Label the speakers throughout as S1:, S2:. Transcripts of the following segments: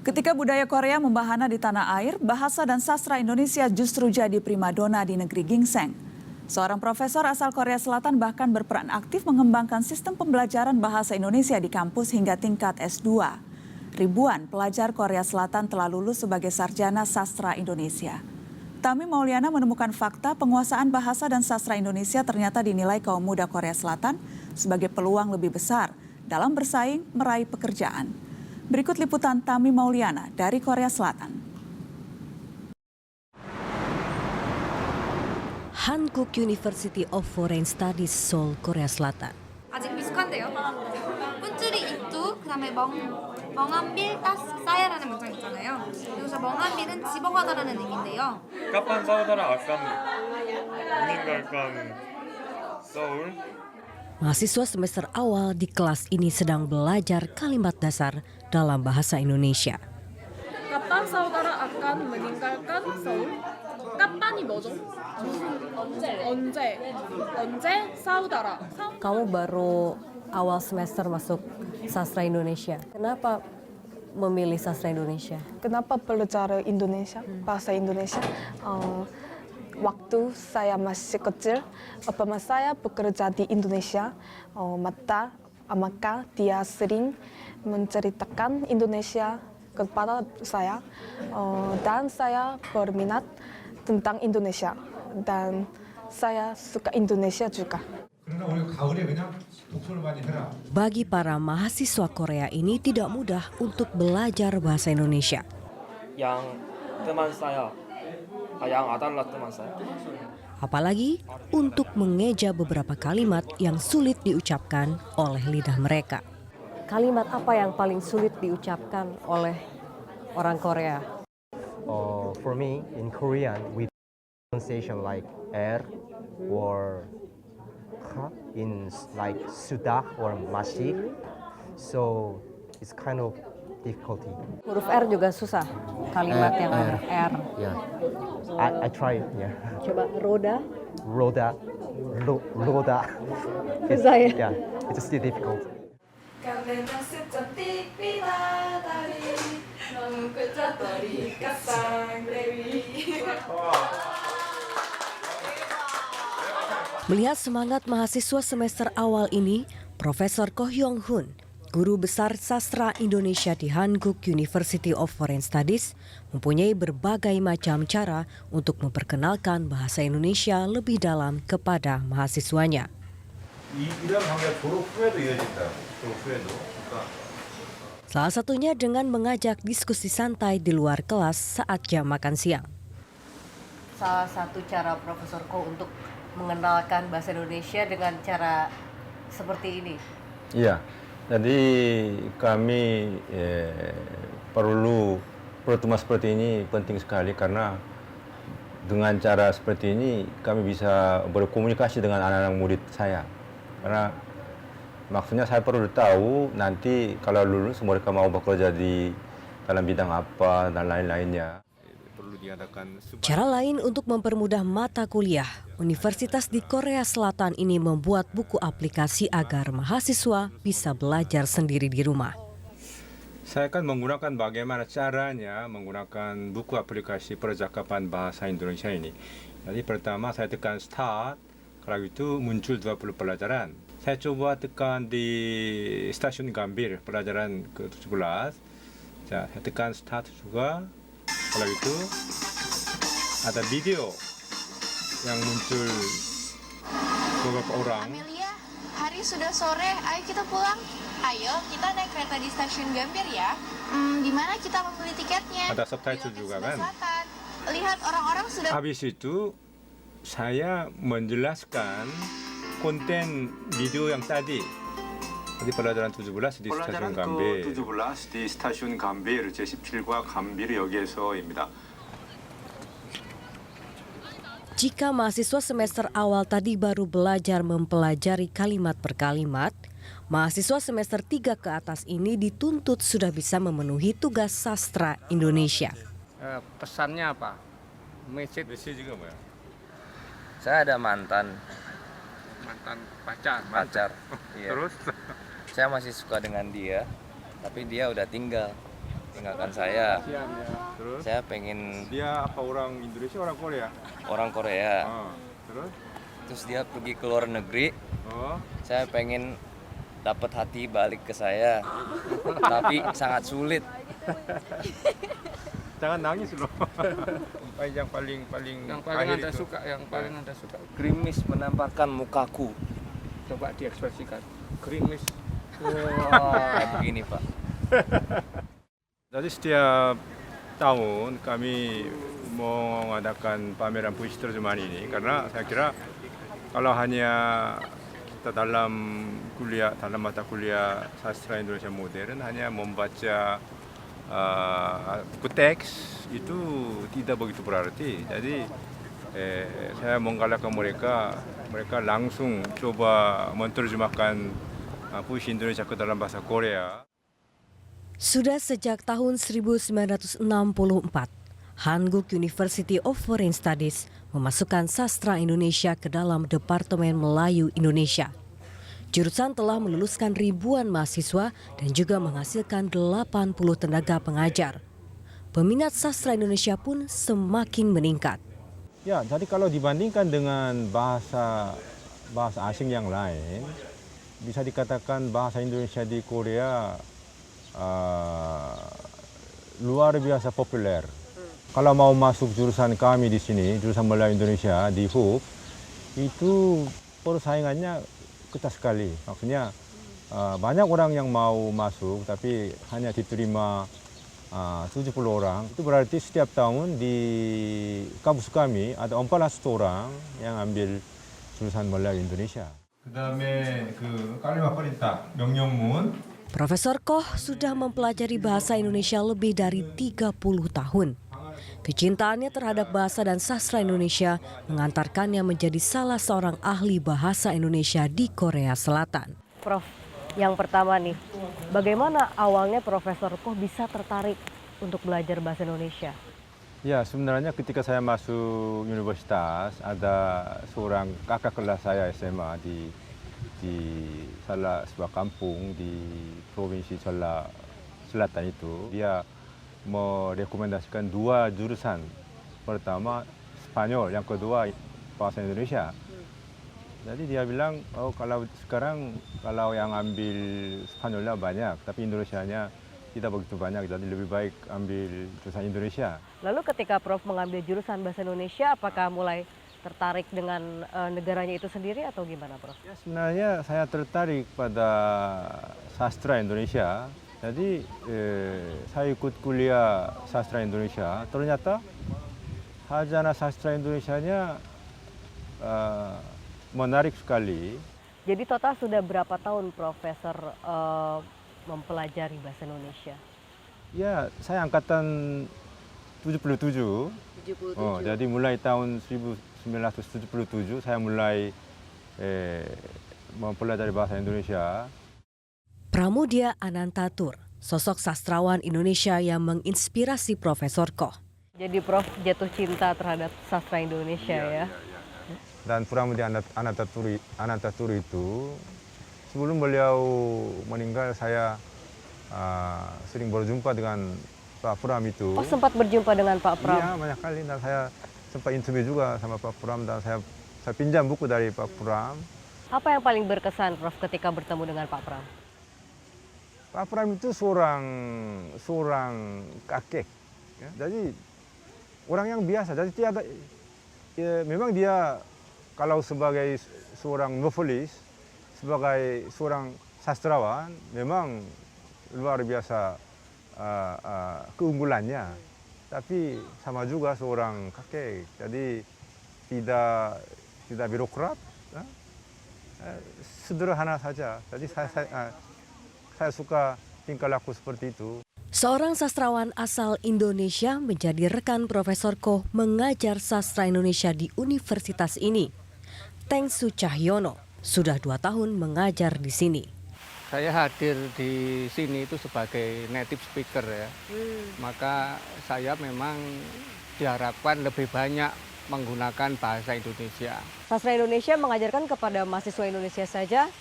S1: Ketika budaya Korea membahana di tanah air, bahasa dan sastra Indonesia justru jadi primadona di negeri gingseng. Seorang profesor asal Korea Selatan bahkan berperan aktif mengembangkan sistem pembelajaran bahasa Indonesia di kampus hingga tingkat S2. Ribuan pelajar Korea Selatan telah lulus sebagai sarjana sastra Indonesia. Tami Mauliana menemukan fakta penguasaan bahasa dan sastra Indonesia ternyata dinilai kaum muda Korea Selatan sebagai peluang lebih besar dalam bersaing meraih pekerjaan. Berikut liputan Tami Mauliana dari Korea Selatan.
S2: Hankuk University of Foreign Studies, Seoul, Korea Selatan.
S3: 아직 미숙한데요. 꾼줄이 있두, 그다음에 멍한빌 쌓야라는 문장 있잖아요. 여기서 멍한빌은 집어가다라는 의미인데요.
S4: Kapan saudara akan meninggalkan Seoul?
S2: Mahasiswa semester awal di kelas ini sedang belajar kalimat dasar dalam bahasa Indonesia.
S5: Kapan saudara akan meninggalkan Seoul? Kapan이 뭐죠? 언제 saudara?
S2: Kamu baru awal semester masuk sastra Indonesia. Kenapa memilih sastra Indonesia?
S6: Kenapa belajar Indonesia, bahasa Indonesia? Waktu saya masih kecil, bapak saya bekerja di Indonesia. Maka dia sering menceritakan Indonesia kepada saya. Dan saya berminat tentang Indonesia. Dan saya suka Indonesia juga.
S2: Bagi para mahasiswa Korea ini tidak mudah untuk belajar bahasa Indonesia.
S4: Yang teman saya, yang adalah teman saya.
S2: Apalagi untuk mengeja beberapa kalimat yang sulit diucapkan oleh lidah mereka. Kalimat apa yang paling sulit diucapkan oleh orang Korea?
S7: For me, in Korean, we pronunciation like R or K in like sudah or masih. So it's kind of difficulty.
S2: Huruf R juga susah. Kalimat yang R.
S7: Yeah, I try it. Yeah.
S2: Coba roda.
S7: Roda.
S2: Susah ya?
S7: Yeah, it's still difficult. Melihat semangat mahasiswa semester awal ini, Profesor Ko Hyung Hun, guru besar sastra Indonesia di Hankuk University of Foreign Studies, mempunyai berbagai macam cara untuk memperkenalkan bahasa Indonesia lebih dalam kepada mahasiswanya.
S8: 이런 관계가 졸업 후에도 이어진다. 졸업 후에도.
S2: Salah satunya dengan mengajak diskusi santai di luar kelas saat jam makan siang. Salah satu cara Profesor Ko untuk mengenalkan bahasa Indonesia dengan cara seperti ini.
S8: Iya, jadi kami perlu pertemuan seperti ini penting sekali karena dengan cara seperti ini kami bisa berkomunikasi dengan anak-anak murid saya. Karena maksudnya saya perlu tahu nanti kalau lulus mereka mau bekerja di dalam bidang apa dan lain-lainnya.
S2: Cara lain untuk mempermudah mata kuliah, universitas di Korea Selatan ini membuat buku aplikasi agar mahasiswa bisa belajar sendiri di rumah.
S9: Saya akan menggunakan bagaimana caranya menggunakan buku aplikasi percakapan bahasa Indonesia ini. Jadi pertama saya tekan start, kalau itu muncul 20 pelajaran. Saya coba tekan di stasiun Gambir, pelajaran ke-17. Saya tekan start juga. Kalau itu ada video yang muncul beberapa orang.
S3: Amelia, hari sudah sore, ayo kita pulang. Ayo, kita naik kereta di stasiun Gambir ya. Di mana kita membeli tiketnya?
S9: Ada subtitle juga kan?
S3: Lihat orang-orang sudah.
S9: Habis itu saya menjelaskan konten video yang tadi. Jadi pelajaran 17 di stasiun Gambir.
S10: 17 di stasiun Gambir 제17과 Gambir역에서입니다.
S2: Jika mahasiswa semester awal tadi baru belajar mempelajari kalimat per kalimat, mahasiswa semester 3 ke atas ini dituntut sudah bisa memenuhi tugas sastra Indonesia.
S11: Pesannya apa?
S9: Message juga ya?
S11: Saya ada mantan pacar. Iya.
S9: Terus?
S11: Saya masih suka dengan dia, tapi dia udah tinggal. tinggalkan saya.
S9: Kasihan ya. Terus
S11: Saya pengen
S9: dia apa orang Indonesia orang Korea?
S11: orang Korea.
S9: Terus?
S11: Terus dia pergi ke luar negeri.
S9: Oh.
S11: Saya pengen dapat hati balik ke saya. Tapi sangat sulit.
S9: Jangan nangis loh. yang paling
S11: Anda suka, yang paling Anda suka. Gerimis menampakkan mukaku.
S9: Coba diekspresikan. Gerimis.
S11: Kayak begini, Pak.
S9: Jadi setiap tahun kami mau mengadakan pameran puisi terjemahan ini karena saya kira kalau hanya kita dalam mata kuliah sastra Indonesia modern hanya membaca buku teks itu tidak begitu berarti. Jadi saya menggalakkan mereka langsung coba menerjemahkan puisi Indonesia ke dalam bahasa Korea.
S7: Sudah sejak tahun 1964, Hanguk University of Foreign Studies memasukkan sastra Indonesia ke dalam Departemen Melayu Indonesia. Jurusan telah meluluskan ribuan mahasiswa dan juga menghasilkan 80 tenaga pengajar. Peminat sastra Indonesia pun semakin meningkat.
S8: Ya, jadi kalau dibandingkan dengan bahasa asing yang lain, bisa dikatakan bahasa Indonesia di Korea luar biasa populer. Kalau mau masuk jurusan kami di sini, jurusan Melayu Indonesia di HUP, itu persaingannya ketat sekali. Maksudnya banyak orang yang mau masuk, tapi hanya diterima 70 orang. Itu berarti setiap tahun di kampus kami ada 400 orang yang ambil jurusan Melayu Indonesia.
S9: 그다음에 그 kalimat perintah 명령문.
S7: Profesor Koh sudah mempelajari bahasa Indonesia lebih dari 30 tahun. Kecintaannya terhadap bahasa dan sastra Indonesia mengantarkannya menjadi salah seorang ahli bahasa Indonesia di Korea Selatan.
S2: Prof, yang pertama nih, bagaimana awalnya Profesor Koh bisa tertarik untuk belajar bahasa Indonesia?
S8: Ya, sebenarnya ketika saya masuk universitas, ada seorang kakak kelas saya SMA di salah sebuah kampung di provinsi Jeolla Selatan itu. Dia merekomendasikan dua jurusan. Pertama Spanyol, yang kedua bahasa Indonesia. Jadi dia bilang, oh kalau sekarang kalau yang ambil Spanyolnya banyak, tapi Indonesianya tidak begitu banyak, jadi lebih baik ambil jurusan Indonesia.
S2: Lalu ketika Prof mengambil jurusan bahasa Indonesia, apakah mulai tertarik dengan negaranya itu sendiri atau gimana, Prof?
S8: Ya, sebenarnya saya tertarik pada sastra Indonesia. Jadi saya ikut kuliah sastra Indonesia. Ternyata sarjana sastra Indonesianya menarik sekali.
S2: Jadi total sudah berapa tahun Profesor mempelajari bahasa Indonesia?
S8: Ya, saya angkatan 77. Oh, jadi mulai tahun 1977 saya mulai mempelajari bahasa Indonesia.
S7: Pramudia Anantatur, sosok sastrawan Indonesia yang menginspirasi Profesor Koh.
S2: Jadi Prof jatuh cinta terhadap sastra Indonesia ya?
S8: Dan Pramudia Anantatur itu sebelum beliau meninggal saya sering berjumpa dengan Pak Pram itu.
S2: Oh, sempat berjumpa dengan Pak Pram?
S8: Iya, banyak kali. Dan saya sempat interview juga sama Pak Pram dan saya pinjam buku dari Pak Pram.
S2: Apa yang paling berkesan Prof ketika bertemu dengan Pak Pram?
S8: Pak Pram itu seorang kakek. Ya. Jadi orang yang biasa. Jadi memang dia kalau sebagai seorang novelis, sebagai seorang sastrawan, memang luar biasa keunggulannya. Tapi sama juga seorang kakek. Jadi tidak birokrat, sederhana saja. Jadi saya suka tingkah laku seperti itu.
S7: Seorang sastrawan asal Indonesia menjadi rekan Profesor Koh mengajar sastra Indonesia di universitas ini. Tengsu Cahyono sudah 2 tahun mengajar di sini.
S11: Saya hadir di sini itu sebagai native speaker ya. Maka saya memang diharapkan lebih banyak menggunakan bahasa Indonesia.
S2: Sastra Indonesia mengajarkan kepada mahasiswa Indonesia saja,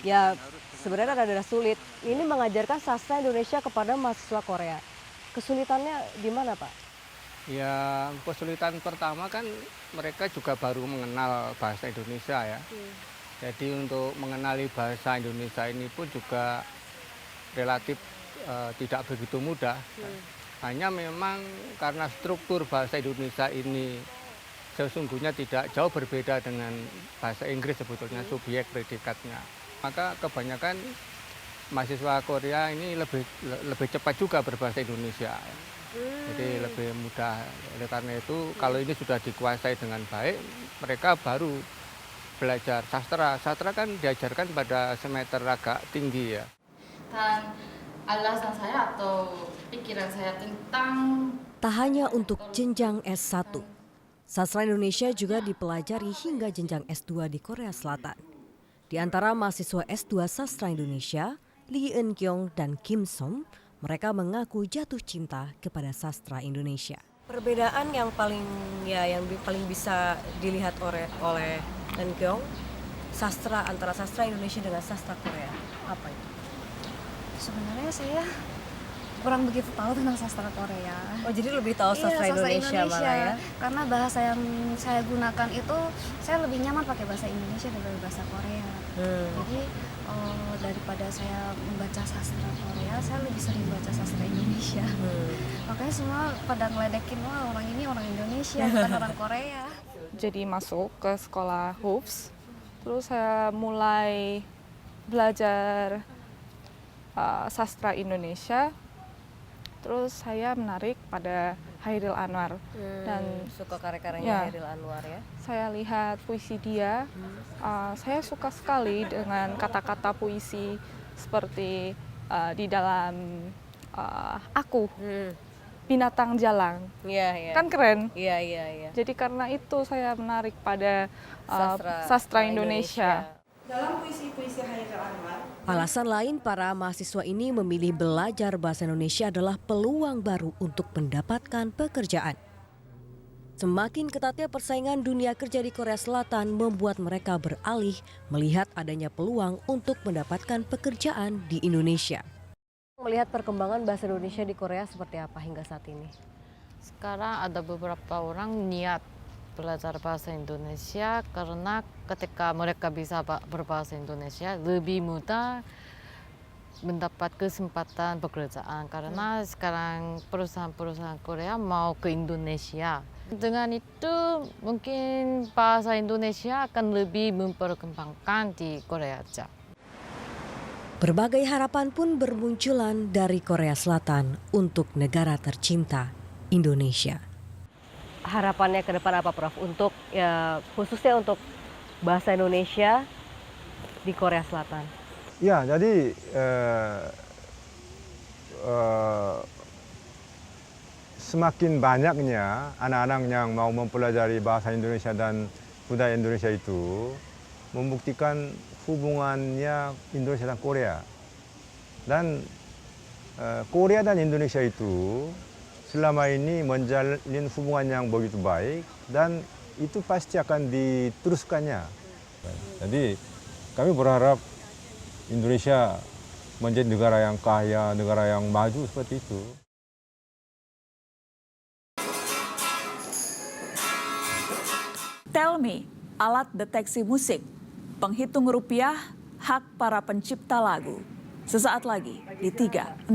S2: ya sebenarnya ada sulit. Ini mengajarkan sastra Indonesia kepada mahasiswa Korea. Kesulitannya di mana, Pak?
S11: Ya, kesulitan pertama kan mereka juga baru mengenal bahasa Indonesia ya. Jadi untuk mengenali bahasa Indonesia ini pun juga relatif tidak begitu mudah. Hanya memang karena struktur bahasa Indonesia ini sesungguhnya tidak jauh berbeda dengan bahasa Inggris sebetulnya subjek predikatnya. Maka kebanyakan mahasiswa Korea ini lebih cepat juga berbahasa Indonesia. Jadi lebih mudah. Oleh karena itu kalau ini sudah dikuasai dengan baik, mereka baru belajar sastra. Sastra kan diajarkan pada semester agak tinggi ya.
S3: Dan alasan saya atau pikiran saya tentang
S7: Tak hanya untuk jenjang S1, sastra Indonesia juga dipelajari hingga jenjang S2 di Korea Selatan. Di antara mahasiswa S2 Sastra Indonesia, Lee Eun-kyung dan Kim Som, mereka mengaku jatuh cinta kepada sastra Indonesia. Perbedaan yang paling bisa dilihat oleh Eun-kyung, sastra antara sastra Indonesia dengan sastra Korea, apa itu?
S12: Sebenarnya saya kurang begitu tahu tentang sastra Korea.
S7: Oh, jadi lebih tahu sastra Indonesia malah ya?
S12: Karena bahasa yang saya gunakan itu saya lebih nyaman pakai bahasa Indonesia daripada bahasa Korea. Jadi daripada saya membaca sastra Korea, saya lebih sering baca sastra Indonesia. Makanya semua pada ngeledekin, wah orang ini orang Indonesia bukan orang Korea.
S6: Jadi masuk ke sekolah HOOPS, terus saya mulai belajar sastra Indonesia. Terus saya menarik pada Hairil Anwar dan
S7: suka karya-karyanya Hairil Anwar ya.
S6: Saya lihat puisi dia, saya suka sekali dengan kata-kata puisi seperti di dalam Aku, Binatang Jalang, kan keren.
S7: Iya.
S6: Jadi karena itu saya menarik pada sastra Indonesia.
S5: Dalam puisi-puisi Hairil Anwar,
S7: Alasan lain para mahasiswa ini memilih belajar bahasa Indonesia adalah peluang baru untuk mendapatkan pekerjaan. Semakin ketatnya persaingan dunia kerja di Korea Selatan membuat mereka beralih melihat adanya peluang untuk mendapatkan pekerjaan di Indonesia.
S2: Melihat perkembangan bahasa Indonesia di Korea seperti apa hingga saat ini?
S13: Sekarang ada beberapa orang niat belajar bahasa Indonesia karena ketika mereka bisa berbahasa Indonesia lebih mudah mendapat kesempatan pekerjaan karena sekarang perusahaan-perusahaan Korea mau ke Indonesia. Dengan itu mungkin bahasa Indonesia akan lebih memperkembangkan di Korea aja.
S7: Berbagai harapan pun bermunculan dari Korea Selatan untuk negara tercinta Indonesia.
S2: Harapannya ke depan apa, Prof? Untuk khususnya untuk bahasa Indonesia di Korea Selatan.
S8: Ya, jadi semakin banyaknya anak-anak yang mau mempelajari bahasa Indonesia dan budaya Indonesia itu membuktikan hubungannya Indonesia dan Korea. Dan Korea dan Indonesia itu selama ini menjalin hubungan yang begitu baik dan itu pasti akan diteruskannya. Jadi kami berharap Indonesia menjadi negara yang kaya, negara yang maju seperti itu.
S1: Tell Me, alat deteksi musik, penghitung rupiah, hak para pencipta lagu. Sesaat lagi di 360.